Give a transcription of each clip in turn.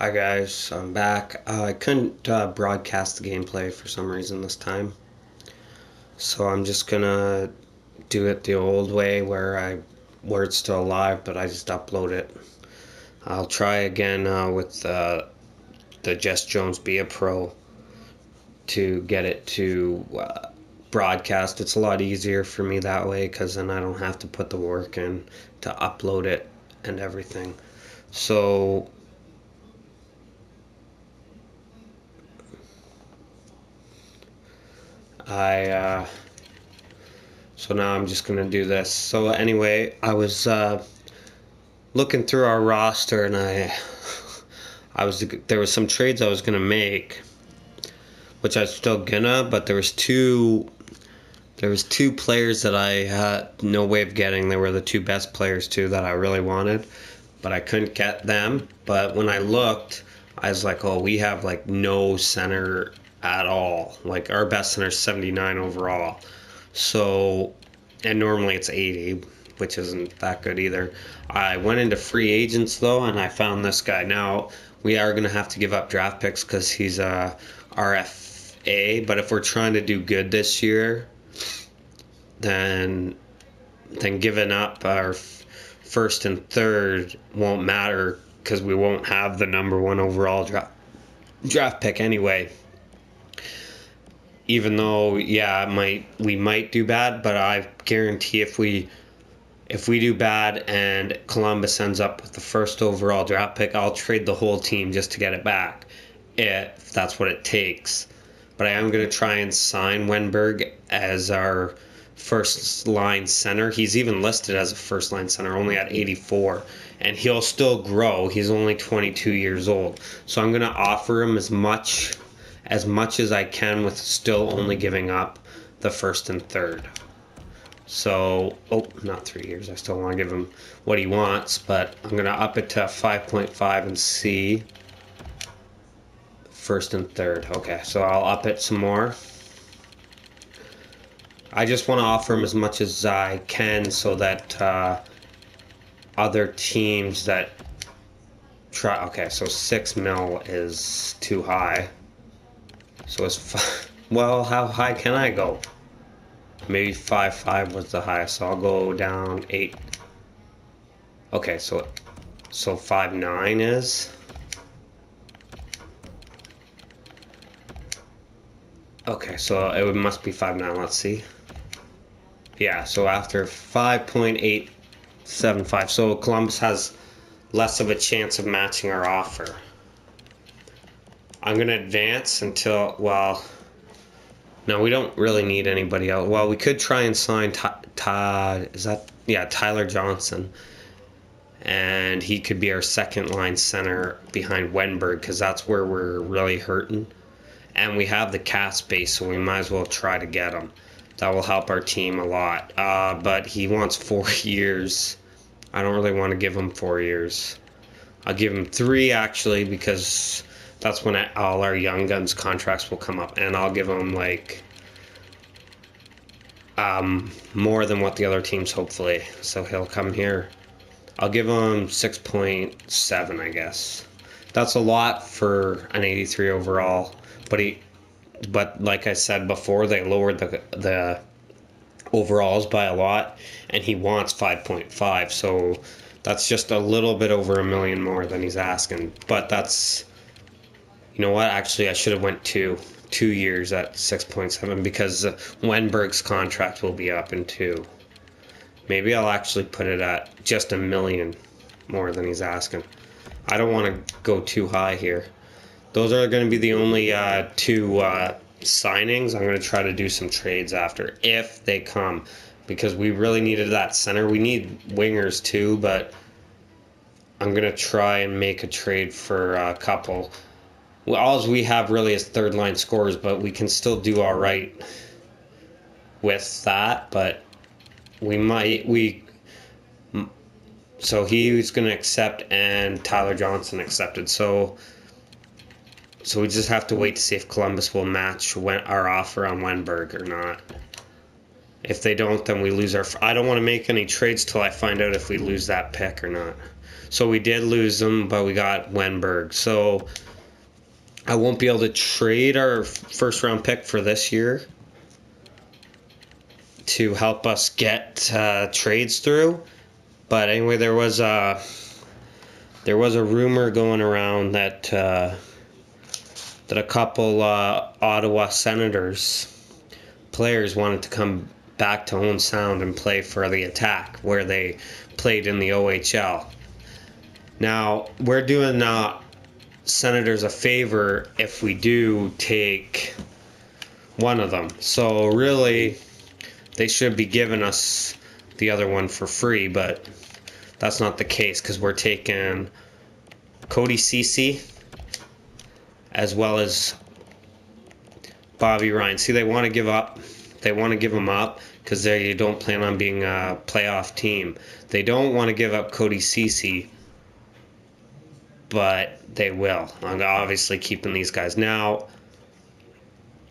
Hi guys, I'm back. I couldn't broadcast the gameplay for some reason this time, so I'm just gonna do it the old way where it's still live, but I just upload it. I'll try again with the Jess Jones Be a Pro to get it to broadcast. It's a lot easier for me that way because then I don't have to put the work in to upload it and everything. So I So now I'm just gonna do this. So anyway, I was looking through our roster, and there was some trades I was gonna make, which I was still gonna, but there was two players that I had no way of getting. They were the two best players too that I really wanted, but I couldn't get them. But when I looked, I was like, oh, we have like no center at all. Like our best center is 79 overall. So, and normally it's 80, which isn't that good either. I went into free agents though, and I found this guy. Now we are going to have to give up draft picks because he's a RFA. But if we're trying to do good this year, then giving up our first and third won't matter because we won't have the number one overall draft pick anyway. Even though, yeah, we might do bad, but I guarantee if we do bad and Columbus ends up with the first overall draft pick, I'll trade the whole team just to get it back, if that's what it takes. But I am going to try and sign Wenberg as our first line center. He's even listed as a first line center, only at 84, and he'll still grow. He's only 22 years old, so I'm going to offer him as much as I can with still only giving up the first and third. So, not 3 years. I still want to give him what he wants, but I'm going to up it to 5.5 and see first and third. Okay, so I'll up it some more. I just want to offer him as much as I can so that other teams that try. Okay, so 6 mil is too high. So well, how high can I go? Maybe 5.5 was the highest, so I'll go down 8. Okay, so 5.9 is. Okay, so it must be 5.9. Let's see. Yeah, so after 5.875, so Columbus has less of a chance of matching our offer. I'm gonna advance until, well, no, we don't really need anybody else. Well, we could try and sign Tyler Johnson, and he could be our second line center behind Wenberg because that's where we're really hurting, and we have the cap space, so we might as well try to get him. That will help our team a lot. But he wants 4 years. I don't really want to give him 4 years. I'll give him 3 actually because that's when all our young guns contracts will come up, and I'll give him like more than what the other teams hopefully. So he'll come here. I'll give him 6.7, I guess. That's a lot for an 83 overall, but like I said before, they lowered the overalls by a lot, and he wants 5.5, so that's just a little bit over $1 million more than he's asking. But that's, you know what? Actually, I should have went 2 years at 6.7 because Wenberg's contract will be up in 2. Maybe I'll actually put it at just $1 million more than he's asking. I don't want to go too high here. Those are going to be the only 2 signings. I'm going to try to do some trades after if they come because we really needed that center. We need wingers too, but I'm going to try and make a trade for a couple. Well, all we have really is third line scorers, but we can still do all right with that. But so he's going to accept, and Tyler Johnson accepted. So we just have to wait to see if Columbus will match our offer on Wenberg or not. If they don't, then we lose our. I don't want to make any trades till I find out if we lose that pick or not. So we did lose them, but we got Wenberg. So I won't be able to trade our first round pick for this year to help us get trades through. But anyway, there was a rumor going around that a couple Ottawa Senators players wanted to come back to Owen Sound and play for the Attack, where they played in the OHL. Now, we're doing Senators a favor if we do take one of them. So really, they should be giving us the other one for free, but that's not the case because we're taking Cody Ceci as well as Bobby Ryan. See, they want to give up. They want to give him up because they don't plan on being a playoff team. They don't want to give up Cody Ceci, but they will. I'm obviously keeping these guys. Now,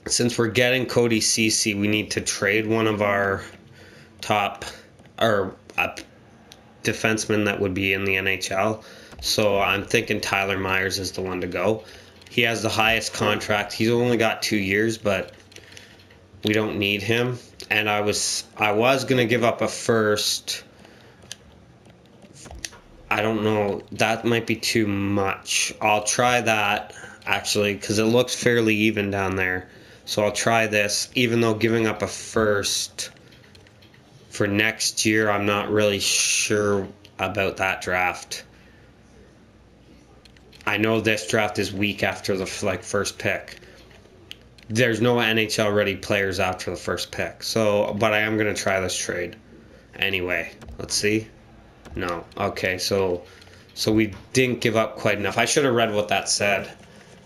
since we're getting Cody Ceci, we need to trade one of our top or defensemen that would be in the NHL. So I'm thinking Tyler Myers is the one to go. He has the highest contract. He's only got 2 years, but we don't need him. And I was gonna give up a first. I don't know. That might be too much. I'll try that actually because it looks fairly even down there. So I'll try this, even though giving up a first for next year, I'm not really sure about that draft. I know this draft is weak after the first pick. There's no NHL ready players after the first pick. So, but I am going to try this trade. Anyway, let's see. No. Okay, so we didn't give up quite enough. I should have read what that said.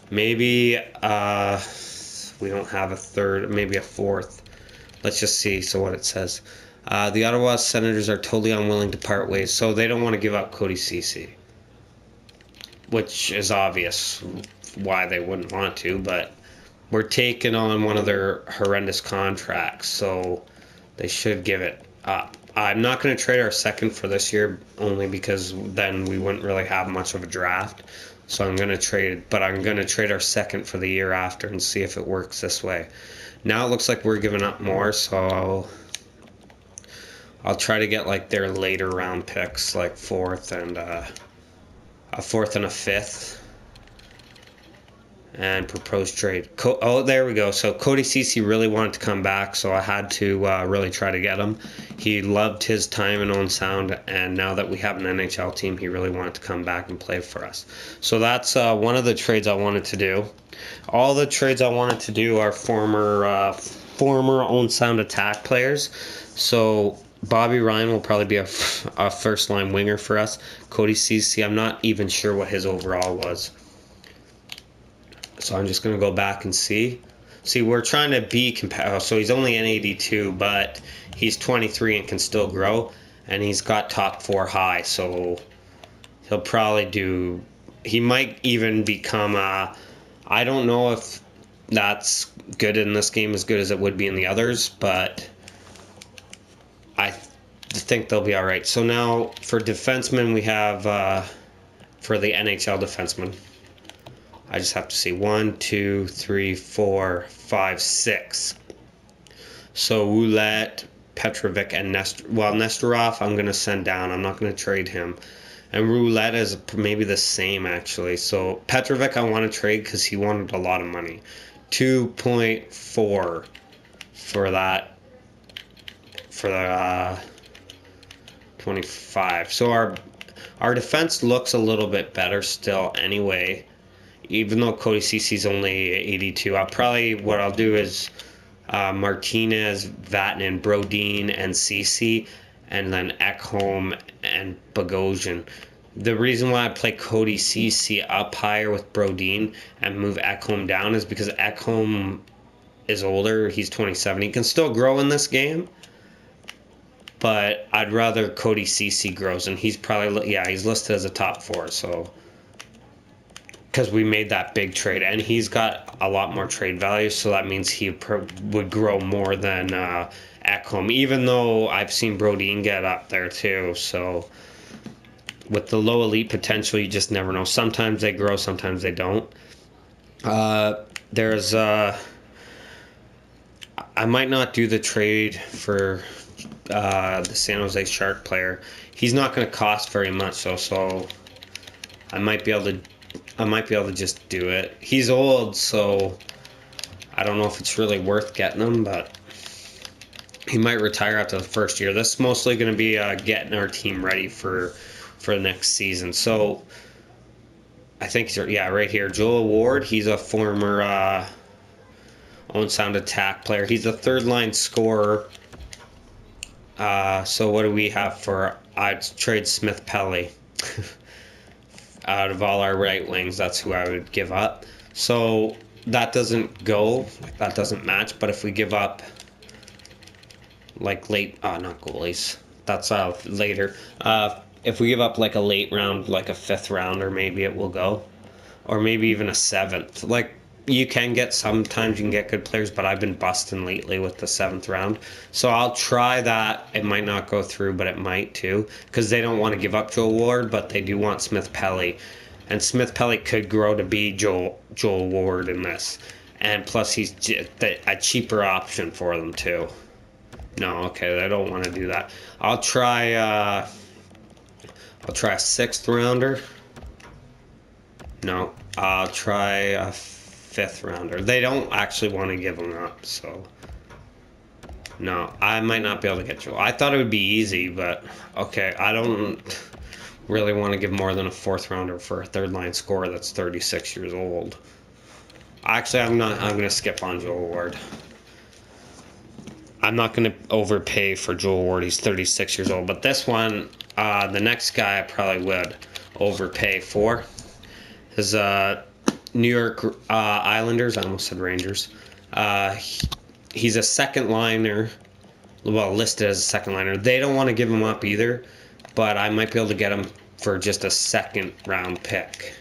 Maybe we don't have a third, maybe a fourth. Let's just see. So what it says. The Ottawa Senators are totally unwilling to part ways, so they don't want to give up Cody Ceci, which is obvious why they wouldn't want to, but we're taking on one of their horrendous contracts, so they should give it up. I'm not going to trade our second for this year, only because then we wouldn't really have much of a draft. So I'm going to trade our second for the year after and see if it works this way. Now it looks like we're giving up more, so I'll try to get their later round picks, like a fourth and a fifth, and proposed trade. There we go. So Cody Ceci really wanted to come back, so I had to really try to get him. He loved his time in Owen Sound, and now that we have an NHL team, he really wanted to come back and play for us. So that's one of the trades I wanted to do. All the trades I wanted to do are former Owen Sound Attack players. So Bobby Ryan will probably be a first-line winger for us. Cody Ceci, I'm not even sure what his overall was. So I'm just going to go back and see. See, we're trying to be competitive. So he's only an 82, but he's 23 and can still grow. And he's got top 4 high, so he'll probably do... He might even become I don't know if that's good in this game as good as it would be in the others, but I think they'll be all right. So now for defensemen, we have for the NHL defensemen, I just have to see 1, 2, 3, 4, 5, 6. So Ouellet, Petrovic, and Nestorov I'm going to send down. I'm not going to trade him. And Roulette is maybe the same, actually. So Petrovic I want to trade because he wanted a lot of money. 2.4 for that. For the 25. So our defense looks a little bit better still anyway. Even though Cody Ceci's only 82. What I'll do is Martinez, Vatanen, Brodin, and Ceci, and then Ekholm and Bogosian. The reason why I play Cody Ceci up higher with Brodin and move Ekholm down is because Ekholm is older. He's 27. He can still grow in this game, but I'd rather Cody Ceci grows, and he's probably, he's listed as a top 4, so because we made that big trade, and he's got a lot more trade value, so that means he would grow more than Ekholm, even though I've seen Brodin get up there too. So with the low elite potential, you just never know. Sometimes they grow, sometimes they don't. There's I might not do the trade for the San Jose Shark player. He's not going to cost very much, though, so I might be able to just do it. He's old, so I don't know if it's really worth getting him, but he might retire after the first year. This is mostly going to be getting our team ready for the next season. So I think, yeah, right here, Joel Ward. He's a former Owen Sound attack player. He's a third-line scorer. So what do we have for? I'd trade Smith Pelly. Out of all our right wings, that's who I would give up. So that doesn't go. That doesn't match. But if we give up, like late, not goalies. That's later. If we give up like a late round, like a 5th rounder, maybe it will go, or maybe even a 7th. Like you can get, sometimes you can get good players, but I've been busting lately with the 7th round. So I'll try that. It might not go through, but it might too, because they don't want to give up Joel Ward, but they do want Smith Pelly, and Smith Pelly could grow to be Joel Ward in this, and plus he's a cheaper option for them too. No, okay, I don't want to do that. I'll try a 6th rounder. No, I'll try a 5th rounder. They don't actually want to give them up, so no, I might not be able to get Joel. I thought it would be easy, but okay, I don't really want to give more than a 4th rounder for a third-line scorer that's 36 years old. Actually, I'm going to skip on Joel Ward. I'm not going to overpay for Joel Ward. He's 36 years old. But this one, the next guy I probably would overpay for is New York Islanders. I almost said Rangers. He's a second liner. Well, listed as a second liner. They don't want to give him up either, but I might be able to get him for just a 2nd round pick.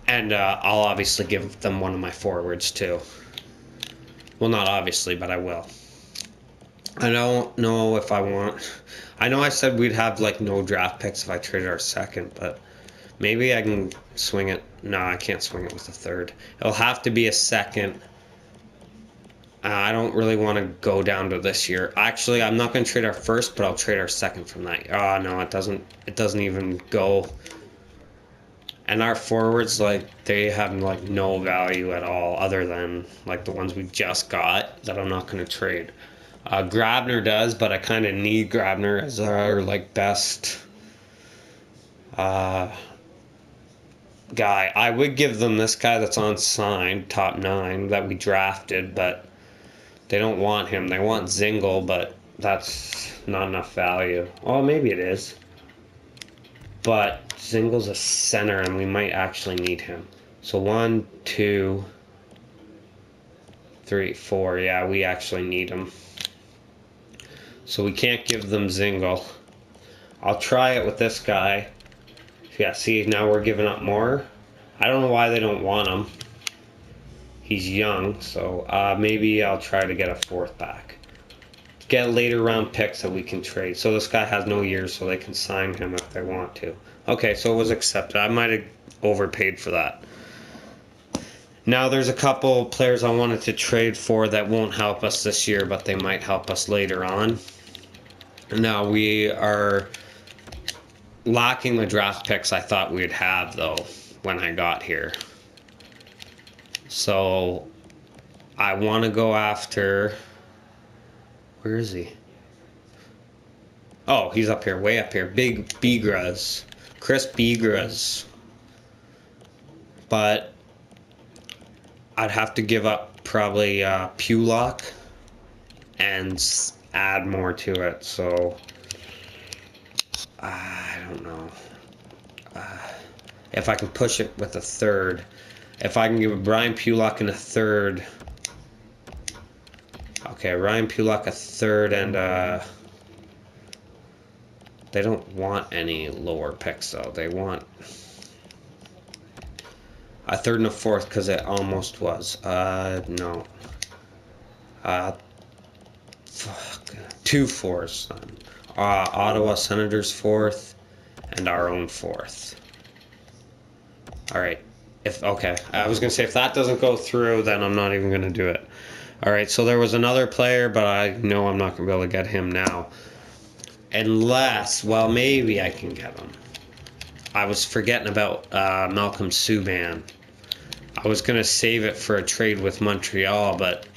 And I'll obviously give them one of my forwards too. Well, not obviously, but I will. I don't know if I want... I know I said we'd have like no draft picks if I traded our 2nd, but maybe I can swing it. No, I can't swing it with the 3rd. It'll have to be a 2nd. I don't really want to go down to this year. Actually, I'm not going to trade our 1st, but I'll trade our 2nd from that year. Oh, no, it doesn't even go. And our forwards, like, they have like no value at all, other than like the ones we just got that I'm not going to trade. Grabner does, but I kind of need Grabner as our like best guy. I would give them this guy that's on signed, top 9, that we drafted, but they don't want him. They want Zingle, but that's not enough value. Oh, maybe it is. But Zingle's a center, and we might actually need him. So 1, 2, 3, 4. Yeah, we actually need him. So we can't give them Zingle. I'll try it with this guy. Yeah, see, now we're giving up more. I don't know why they don't want him. He's young, so maybe I'll try to get a 4th back. Get later round picks that we can trade. So this guy has no years, so they can sign him if they want to. Okay, so it was accepted. I might have overpaid for that. Now there's a couple players I wanted to trade for that won't help us this year, but they might help us later on. Now we are lacking the draft picks I thought we'd have, though, when I got here. So I want to go after... Where is he? Oh, he's up here, way up here. Big Begras. Chris Begras. But I'd have to give up probably Pulock and add more to it. So I don't know. If I can push it with a 3rd. If I can give Brian Pulock in a 3rd. Okay, Ryan Pulock a 3rd, and they don't want any lower picks, though. They want a 3rd and a 4th, because it almost was. No. Fuck. 2 4s. Ottawa Senators 4th, and our own 4th. All right. Okay, I was gonna say if that doesn't go through, then I'm not even gonna do it. All right, so there was another player, but I know I'm not gonna be able to get him now, unless, well, maybe I can get him. I was forgetting about Malcolm Subban. I was gonna save it for a trade with Montreal, but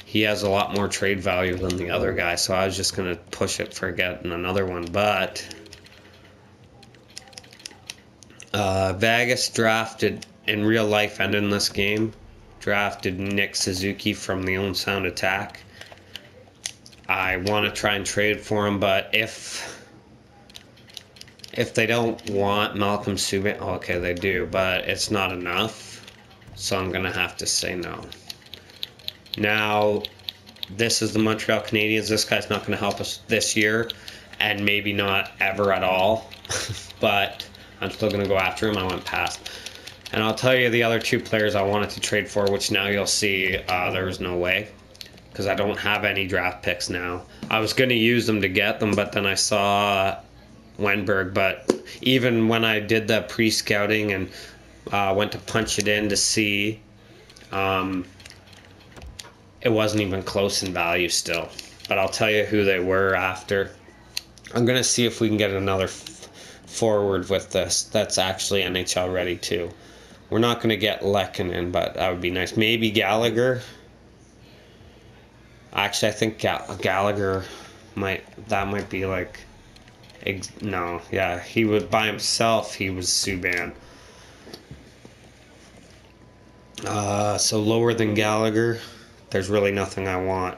he has a lot more trade value than the other guy, so I was just gonna push it for getting another one, but Vegas drafted, in real life and in this game, drafted Nick Suzuki from the Own Sound Attack. I want to try and trade for him, but if they don't want Malcolm Subban, okay, they do, but it's not enough, so I'm going to have to say no. Now, this is the Montreal Canadiens. This guy's not going to help us this year, and maybe not ever at all, but I'm still going to go after him. I went past. And I'll tell you the other 2 players I wanted to trade for, which now you'll see there was no way, because I don't have any draft picks now. I was going to use them to get them, but then I saw Wenberg. But even when I did the pre-scouting and went to punch it in to see, it wasn't even close in value still. But I'll tell you who they were after. I'm going to see if we can get another forward with this that's actually NHL ready too. We're not going to get Lehkonen, but that would be nice. Maybe Gallagher. Actually, I think Gallagher might be like... No, yeah, he was by himself. He was Subban. So lower than Gallagher, there's really nothing I want.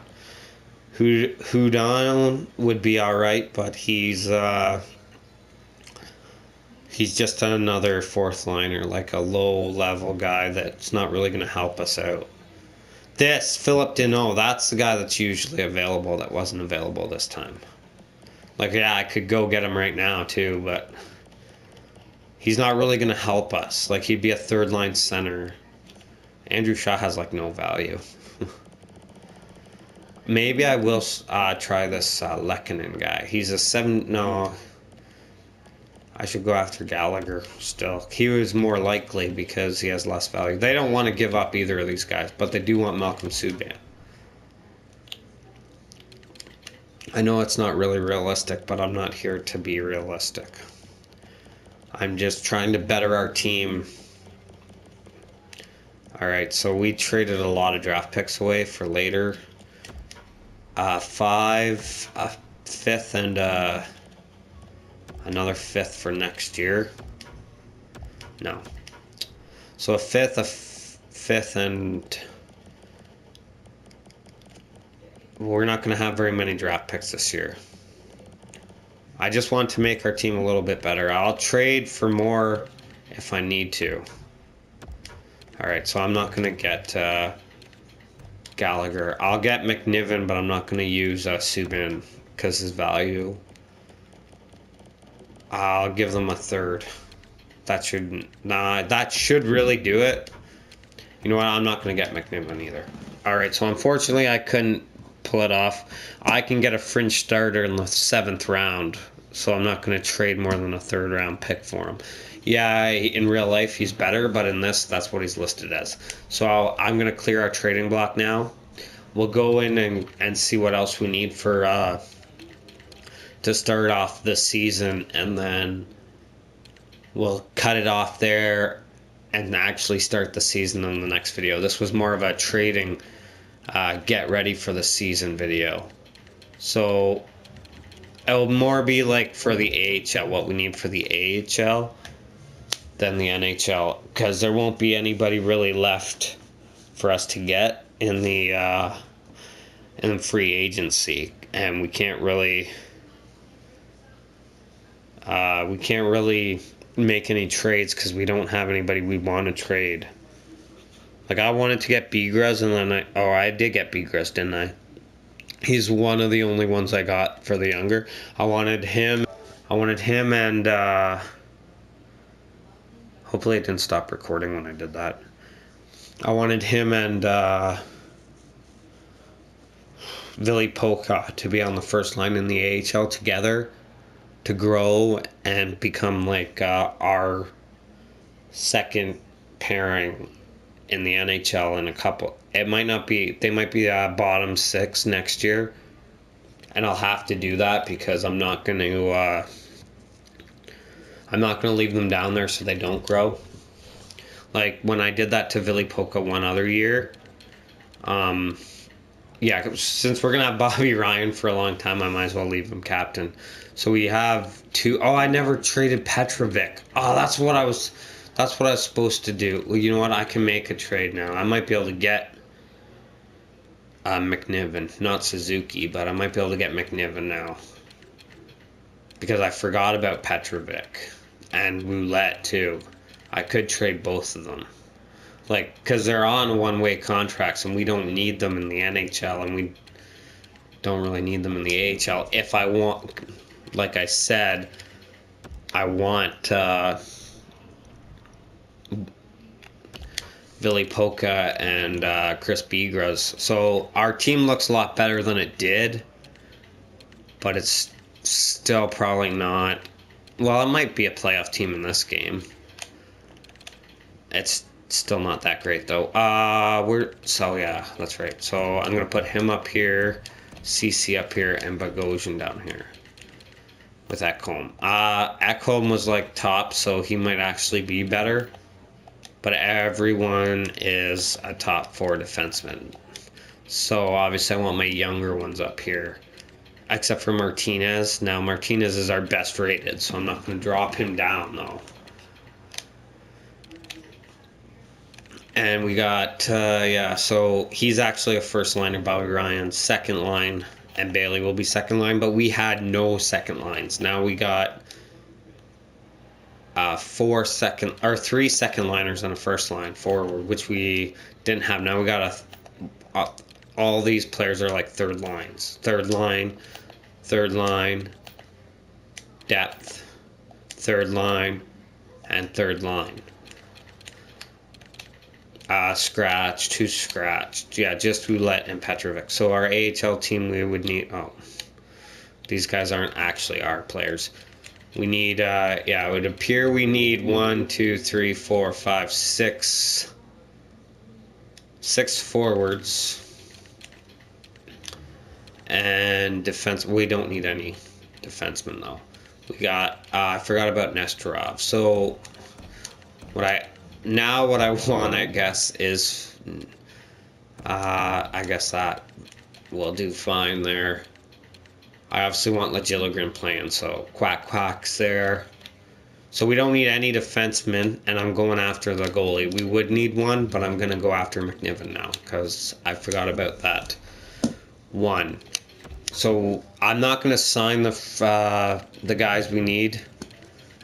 Hudon would be all right, but he's just another 4th liner, like a low level guy that's not really going to help us out. This Philip Deneau, that's the guy that's usually available that wasn't available this time. Like, yeah, I could go get him right now too, but he's not really going to help us. Like, he'd be a 3rd line center. Andrew Shaw has like no value. Maybe I will try this Lehkonen guy. He's a 7. No, I should go after Gallagher still. He was more likely because he has less value. They don't want to give up either of these guys, but they do want Malcolm Subban. I know it's not really realistic, but I'm not here to be realistic. I'm just trying to better our team. Alright, so we traded a lot of draft picks away for later. 5, a 5th, and another 5th for next year. No. So a 5th, a 5th, and we're not going to have very many draft picks this year. I just want to make our team a little bit better. I'll trade for more if I need to. Alright, so I'm not going to get Gallagher. I'll get McNiven, but I'm not going to use Subban because his value. I'll give them a 3rd. That should really do it. You know what? I'm not going to get McNiven either. Alright, so unfortunately I couldn't pull it off. I can get a fringe starter in the 7th round, so I'm not going to trade more than a 3rd round pick for him. Yeah, in real life he's better, but in this, that's what he's listed as. So I'm going to clear our trading block now. We'll go in and see what else we need for to start off the season, and then we'll cut it off there and actually start the season in the next video. This was more of a trading get ready for the season video. So it'll more be like for the AHL, what we need for the AHL than the NHL, because there won't be anybody really left for us to get in the free agency, and we can't really make any trades because we don't have anybody we want to trade. Like, I wanted to get Bigras, and then I did get Bigras, didn't I? He's one of the only ones I got for the younger. I wanted him and hopefully it didn't stop recording when I did that. I wanted him and Ville Polka to be on the first line in the AHL together, to grow and become like our second pairing in the NHL in a couple. It might not be. They might be bottom 6 next year, and I'll have to do that because I'm not going to. I'm not going to leave them down there so they don't grow. Like when I did that to Ville Polka one other year. Yeah, since we're going to have Bobby Ryan for a long time, I might as well leave him captain. So we have 2. Oh, I never traded Petrovic. Oh, that's what I was supposed to do. Well, you know what? I can make a trade now. I might be able to get McNiven, not Suzuki, but I might be able to get McNiven now. Because I forgot about Petrovic and Roulette too. I could trade both of them. Like, because they're on one-way contracts and we don't need them in the NHL and we don't really need them in the AHL. If I want, like I said, I want Ville Polka and Chris Bigras. So our team looks a lot better than it did, but it's still probably not. Well, it might be a playoff team in this game. It's still not that great though. So yeah, that's right. So I'm gonna put him up here, CC up here, and Bogosian down here with Ekholm. Ekholm was like top, so he might actually be better. But everyone is a top 4 defenseman. So obviously I want my younger ones up here. Except for Martinez. Now Martinez is our best rated, so I'm not going to drop him down though. And we got, so he's actually a first liner, Bobby Ryan, second line, and Bailey will be second line, but we had no second lines. Now we got 3 second liners on a first line forward, which we didn't have. Now we got all these players are like third lines. Third line, depth, third line, and third line. Scratch, 2 scratched. Yeah, just Roulette and Petrovic. So our AHL team, we would need... Oh, these guys aren't actually our players. We need, it would appear we need 1, 2, 3, 4, 5, 6 forwards. And defense, we don't need any defensemen though. We got, I forgot about Nestorov. So what I want, I guess, is, I guess that will do fine there. I obviously want Legilligren playing, so Quack's there. So we don't need any defensemen, and I'm going after the goalie. We would need one, but I'm going to go after McNiven now, because I forgot about that one. So I'm not going to sign the guys we need,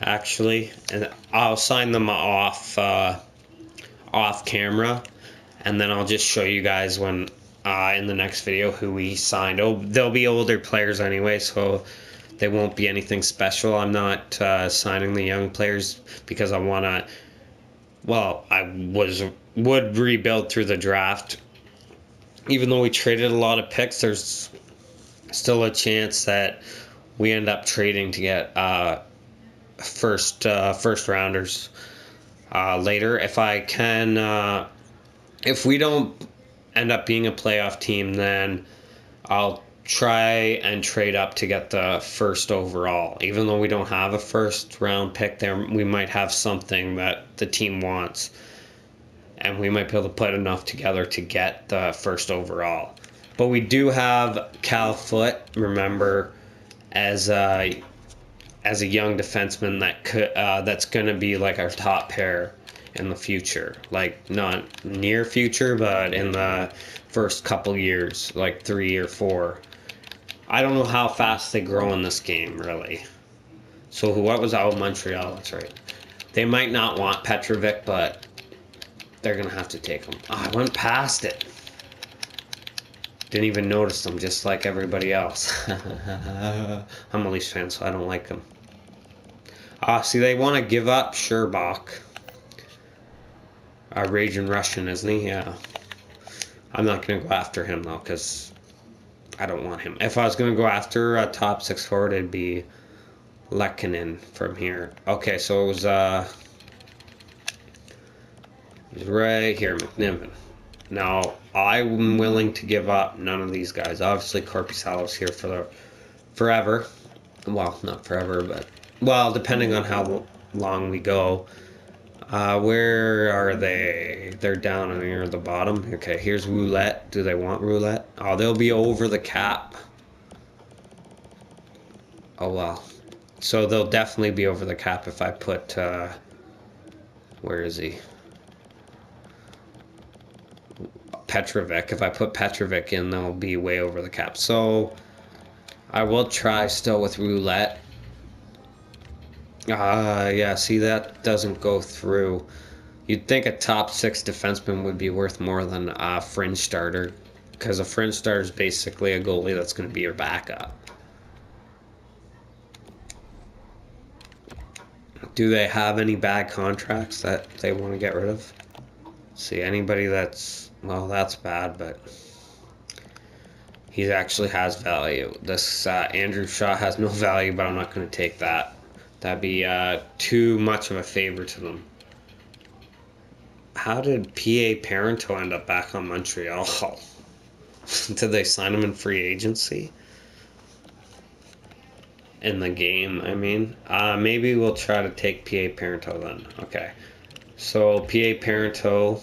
actually, and I'll sign them off camera, and then I'll just show you guys when in the next video who we signed. Oh, they'll be older players anyway, so they won't be anything special. I'm not signing the young players because I want to. Well, I would rebuild through the draft. Even though we traded a lot of picks, there's still a chance that we end up trading to get first rounders later. If I can, if we don't end up being a playoff team, then I'll try and trade up to get the first overall. Even though we don't have a first round pick there, we might have something that the team wants, and we might be able to put enough together to get the first overall. But we do have Cal Foote, remember, as a young defenseman that could that's going to be like our top pair in the future. Like, not near future, but in the first couple years, like 3 or 4. I don't know how fast they grow in this game, really. So what was out of Montreal? That's right. They might not want Petrovic, but they're going to have to take him. Oh, I went past it. Didn't even notice them, just like everybody else. I'm a Leafs fan, so I don't like them. See, they want to give up Sherbach. Raging Russian, isn't he? Yeah. I'm not going to go after him, though, because I don't want him. If I was going to go after a top 6 forward, it'd be Lehkonen from here. Okay, so it was right here, McNiven. Now, I'm willing to give up none of these guys. Obviously, Korpisalo's here for forever. Well, not forever, but... Well, depending on how long we go. Where are they? They're down near the bottom. Okay, here's Roulette. Do they want Roulette? Oh, they'll be over the cap. Oh, well. So they'll definitely be over the cap if I put... where is he? Petrovic. If I put Petrovic in, they'll be way over the cap. So I will try still with Roulette. Yeah, see, that doesn't go through. You'd think a top 6 defenseman would be worth more than a fringe starter, because a fringe starter is basically a goalie that's going to be your backup. Do they have any bad contracts that they want to get rid of? See, anybody that's... Well, that's bad, but he actually has value. This Andrew Shaw has no value, but I'm not going to take that. That'd be too much of a favor to them. How did P.A. Parento end up back on Montreal? Did they sign him in free agency? In the game, I mean. Maybe we'll try to take P.A. Parento then. Okay. So, P.A. Parento...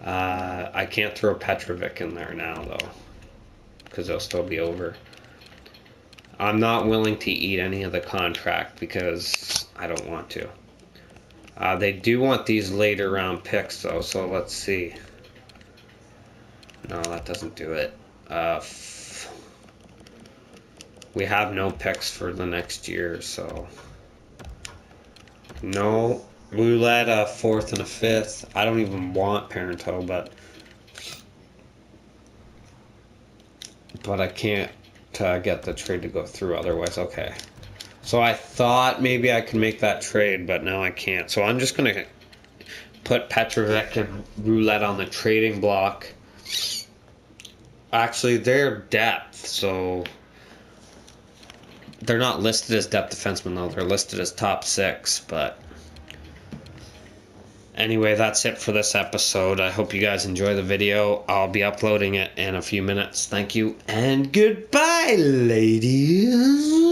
I can't throw Petrovic in there now, though, because they'll still be over. I'm not willing to eat any of the contract because I don't want to. They do want these later round picks, though, so let's see. No, that doesn't do it. We have no picks for the next year, so... No. Roulette, a 4th and a 5th. I don't even want Parento, but I can't get the trade to go through otherwise. Okay. So I thought maybe I could make that trade, but now I can't. So I'm just going to put Petrovic and Roulette on the trading block. Actually, they're depth, so they're not listed as depth defensemen, though. They're listed as top 6, but... Anyway, that's it for this episode. I hope you guys enjoy the video. I'll be uploading it in a few minutes. Thank you, and goodbye, ladies.